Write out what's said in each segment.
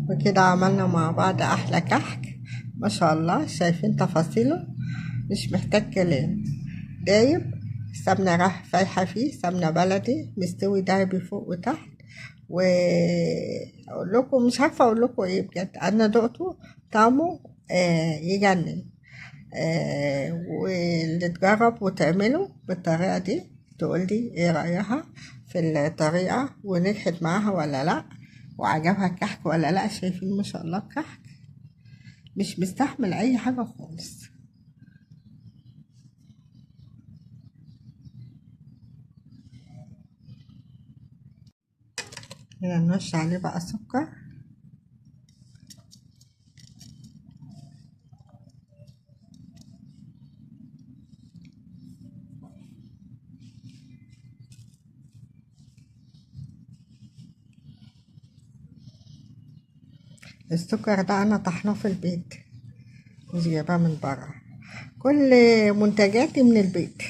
وكده عملنا مع بعض احلى كحك. ما شاء الله، شايفين تفاصيله؟ مش محتاج كلام. دايب، سمنة راح فايحة فيه، سمنة بلدي مستوي دايب فوق وتحت. واقول لكم، مش عارفة اقول لكم ايه بجد، انا دقته طعمه يجنن. واللي تجرب وتعمله بالطريقة دي تقولي ايه رأيها في الطريقة، ونجحت معاها ولا لا، وعجبها الكحك ولا لا. شايفين ما شاء الله الكحك مش مستحمل اي حاجة خالص. هنا نرش عليه بقى سكر. السكر ده انا طحناه في البيت، مش جايباه من بره. كل منتجاتي من البيت.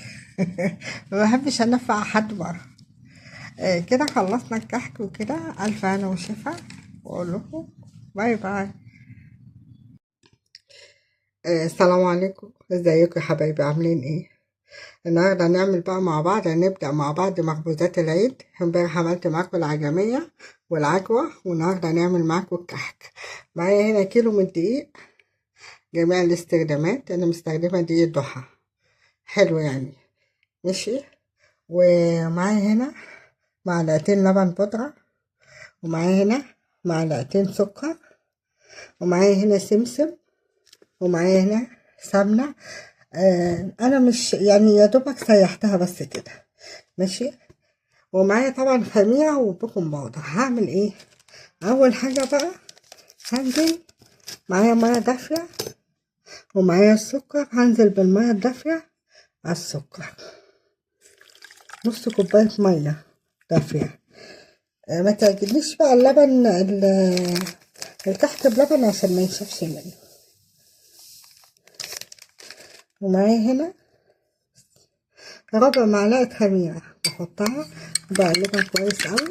ما بحبش انفع حد بره. كده خلصنا الكحك وكده، الف هنا وشفا، واقول لكم باي باي. السلام عليكم، ازيكم يا حبايبي، عاملين ايه؟ النهارده هنعمل بقى مع بعض، هنبدأ مع بعض مخبوزات العيد. امبارح عملت معاكم العجمية والعجوة، والنهارده هنعمل معاكم الكحك. معايا هنا كيلو من الدقيق، جميع الاستخدامات. انا مستخدمة دقيق ضحى، حلو يعني، ماشي. ومعايا هنا معلقتين لبن بودرة، ومعايا هنا معلقتين سكر، ومعايا هنا سمسم، ومعايا هنا سمنة. انا مش يعني، يا دوبك سيحتها بس كده، ماشي. ومعايا طبعا خميرة وبيكنج باودر. هعمل ايه؟ اول حاجة بقى هنزل، معايا مية دافية ومعايا السكر. هنزل بالمية الدافية على السكر، نص كوباية مية دافية. ما تعجبنيش بقى اللبن الكحك بلبن عشان ما ينشفش منه. ومعايا هنا ربع معلقة خميرة بحطها وبقلبها كويس قوي.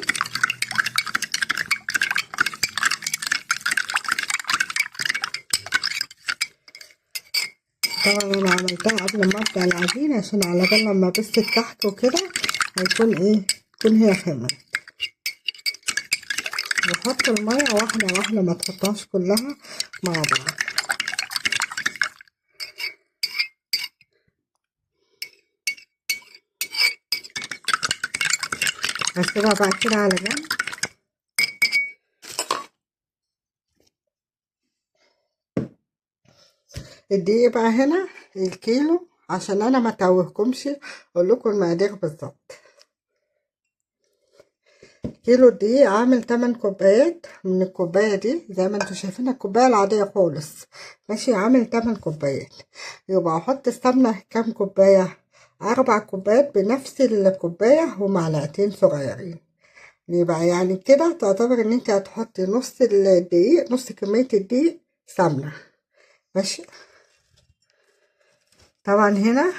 طبعا انا عملتها قبل ما ابدا العجين، عشان على بال لما بس الكحك وكده هيكون ايه، تكون هي خمر. بحط المية واحدة واحدة، ما تحطهاش كلها مع بعض. هسيبها بقى كده على جنب. الدقيق بقى هنا الكيلو، عشان انا ما توهكمش اقول لكم المقادير بالظبط. كيلو دقيق عامل 8 كوبايات من الكوباية دي، زي ما انتوا شايفين الكوباية العادية خالص، ماشي. عامل 8 كوبايات. يبقى احط السمنة كام كوباية؟ 4 كوبايات بنفس الكوباية ومعلقتين صغيرين. يبقى يعني كده تعتبر ان انت هتحطي نص الدقيق، نص كمية الدقيق سمنة، ماشي. طبعا هنا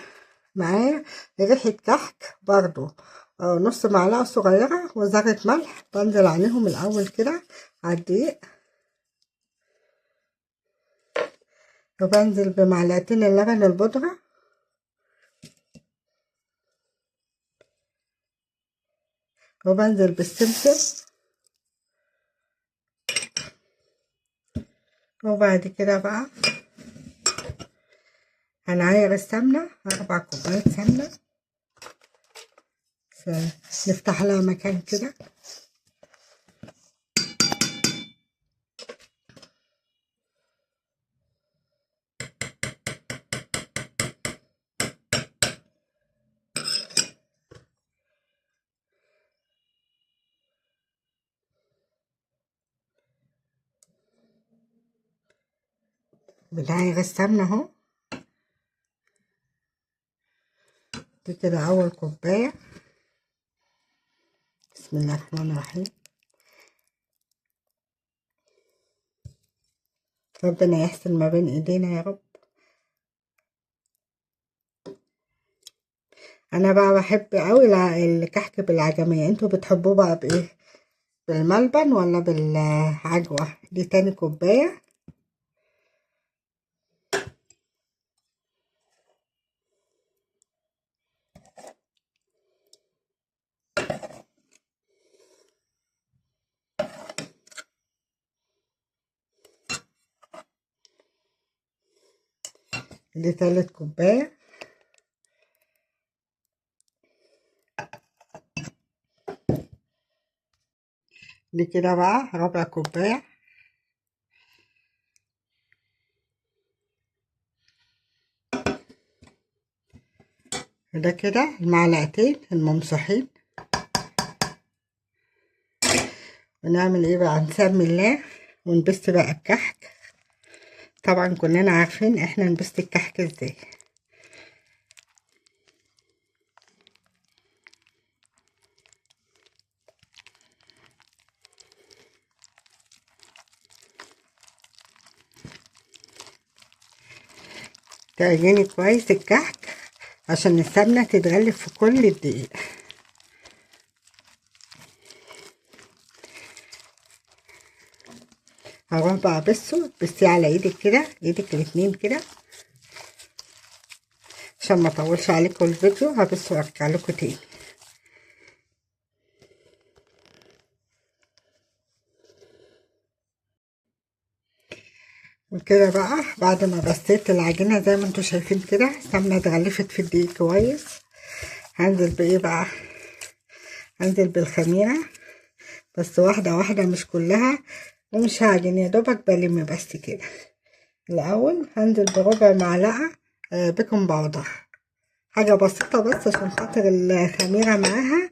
معايا ريحة كحك برضو، نص معلقة صغيرة وذرة ملح. بنزل عليهم الأول كده على الدقيق، وبنزل بمعلقتين اللبن البودرة، وبنزل بالسمسم. وبعد كده بقى هنعاير السمنة، 4 كوبايات سمنة. نفتح لها مكان كده. بنعاير السمنة اهو. دي كده أول كوباية. بسم الله الرحمن الرحيم. ربنا يحسن ما بين ايدينا يا رب. انا بقى بحب قوي الكحك بالعجمية. انتوا بتحبوه بقى بايه؟ بالملبن ولا بالعجوة؟ دي تاني كوباية. دي تالت كوباية. دي كده بقى ربع كوباية. ده كده المعلقتين الممسوحين. ونعمل ايه بقى؟ نسمي الله ونبست بقى الكحك. طبعا كلنا عارفين احنا نبست الكحك ازاي. تعجني كويس الكحك عشان السمنة تتغلف في كل الدقيق. هروح بقى بصي على ايدك كده، ايدك الاتنين كده، عشان ما اطولش عليكم الفيديو. هبص وارجع لكم تاني. وكده بقى بعد ما بسيت العجينة زي ما انتوا شايفين كده، السمنة اتغلفت في الدقيق كويس. هنزل بايه بقى؟ هنزل بالخميرة بس واحدة واحدة، مش كلها، ومش هعجن، يا دوبك بلم بس كده. الاول هنزل بربع معلقة بيكنج باودر، حاجة بسيطة بس عشان خاطر الخميرة معاها.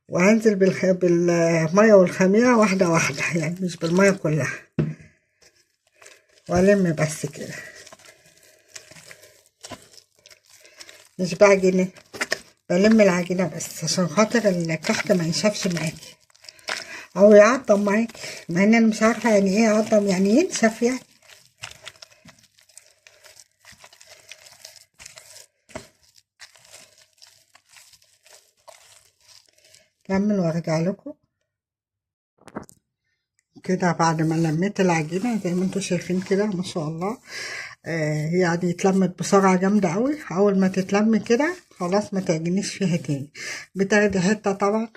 وهنزل بالمية والخميرة واحدة واحدة، يعني مش بالمية كلها، والم بس كده، مش بعجن، بلم العجينة بس عشان خاطر الكحك ما ينشفش معاكي او يعضم معاكي. مع ان انا مش عارفة يعني ايه يعضم، يعني ينشف يعني. كمل وارجع لكم. كده بعد ما لميت العجينة زي ما انتوا شايفين كده، ما شاء الله، يعني اتلمت بسرعة جامدة قوي. اول ما تتلم كده خلاص ما تعجنيش فيها تاني. بتاخدي حتة طبعا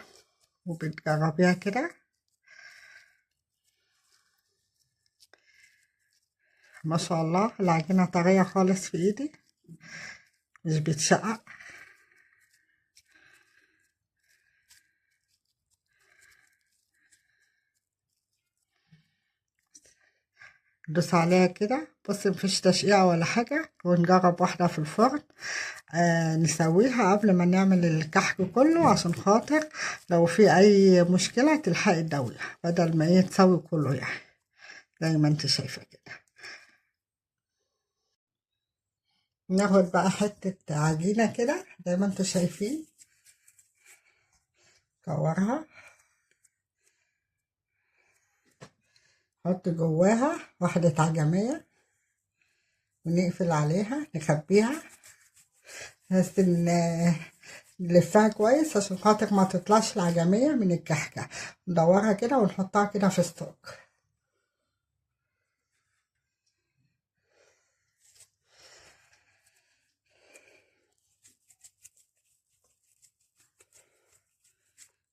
وبتجربيها كده. ما شاء الله العجينة طرية خالص في ايدي، مش بتشقق. ندوس عليها كده، بص مفيش تشقيقة ولا حاجة. ونجرب واحدة في الفرن، نسويها قبل ما نعمل الكحك كله، عشان خاطر لو في اي مشكلة تلحقي تدويها، بدل ما ايه تسوي كله يعني، زي ما انت شايفة كده. ناخد بقى حتة عجينة كده زي ما انتوا شايفين، كورها، حط جواها واحدة عجمية، ونقفل عليها نخبيها، بس نلفها كويس عشان خاطر ما تطلعش العجمية من الكحكة. ندورها كده ونحطها كده في ستوك.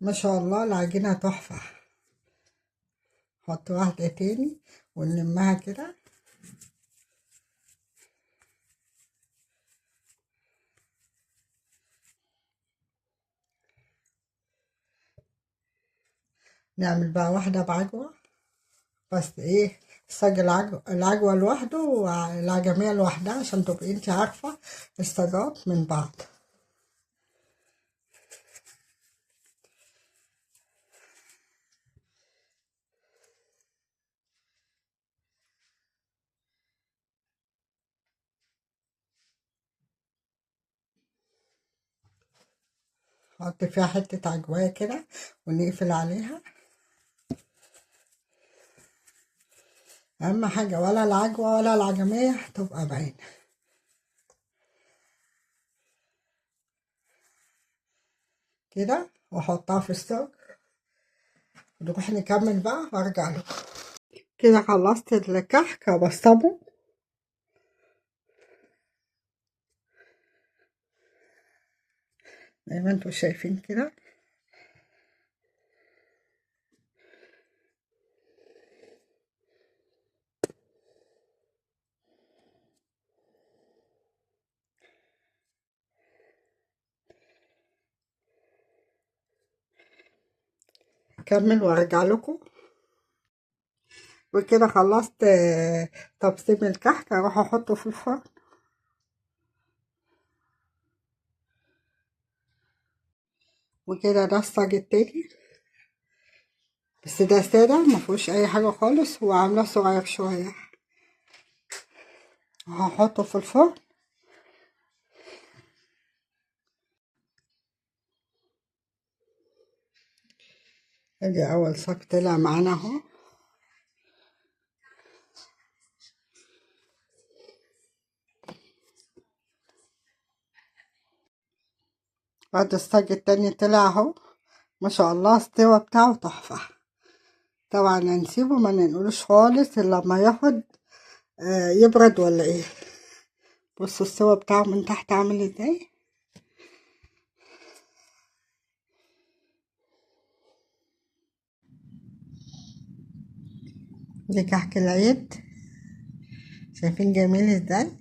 ما شاء الله العجينة تحفة. نحط واحدة تاني ونلمها كده. نعمل بقى واحدة بعجوة، بس ايه، الصاج العجوة لوحده والعجمية لوحدها، عشان تبقي انت عارفة الصاجات من بعض. نحط فيها حتة عجواية كده ونقفل عليها. اهم حاجة ولا العجوة ولا العجمية تبقى باينة كده، واحطها في الصاج. نروح نكمل بقى وارجع لكم. كده خلصت الكحك بصبه زي ما انتوا شايفين كده. اكمل وارجع لكم. وكده خلصت تبصيم الكحك، اروح احطه في الفرن. وكده ده الصاج التاني، بس ده سادة مفيهوش اي حاجة خالص، هو عامله صغير شوية. هحطه في الفرن. ادي اول صاج طلع معانا اهو. بعد الصاج التاني طلع اهو، ما شاء الله السوا بتاعه تحفة. طبعا هنسيبه ما ننقلوش خالص الا لما ياخد يبرد ولا ايه. بصوا السوا بتاعه من تحت عامل ازاي. دي كحك العيد، شايفين جميل ازاي.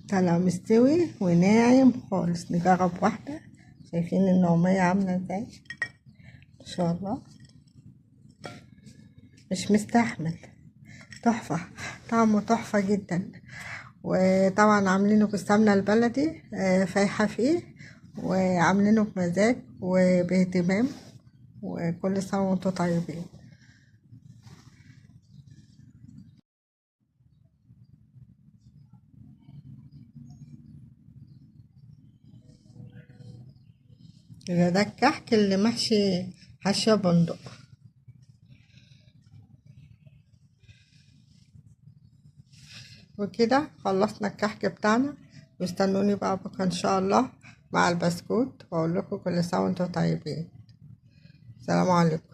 طلع مستوي وناعم خالص. نجرب واحدة. شايفين النعومية عاملة ازاي ان شاء الله. مش مستحمل، تحفة، طعمه تحفة جدا. وطبعا عاملينه بالسمنة البلدي فايحة فيه، وعاملينه بمزاج وباهتمام. وكل سنة وانتم طيبين. ده الكحك اللي محشي حشوة بندق. وكده خلصنا الكحك بتاعنا، واستنوني بقى بكرة ان شاء الله مع البسكوت، واقول لكم كل سنة وانتم طيبين. السلام عليكم.